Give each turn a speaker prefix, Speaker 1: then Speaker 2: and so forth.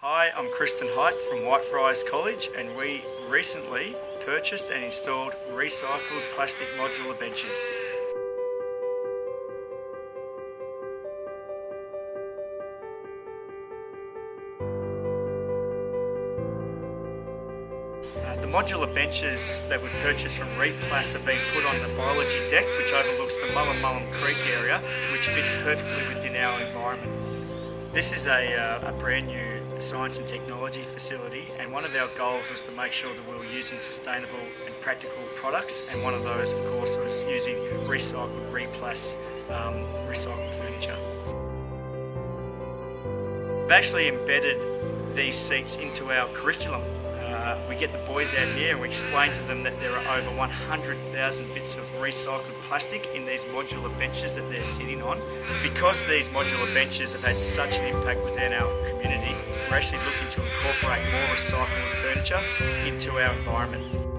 Speaker 1: Hi, I'm Kristan Height from Whitefriars College, and we recently purchased and installed recycled plastic modular benches. The modular benches that we've purchased from Replas have been put on the biology deck, which overlooks the Mullum Creek area, which fits perfectly within our environment. This is a brand new science and technology facility, and one of our goals was to make sure that we were using sustainable and practical products, and one of those, of course, was using recycled Replas recycled furniture. We've actually embedded these seats into our curriculum. We get the boys out here and we explain to them that there are over 100,000 bits of recycled plastic in these modular benches that they're sitting on. Because these modular benches have had such an impact within our community, we're actually looking to incorporate more recycled furniture into our environment.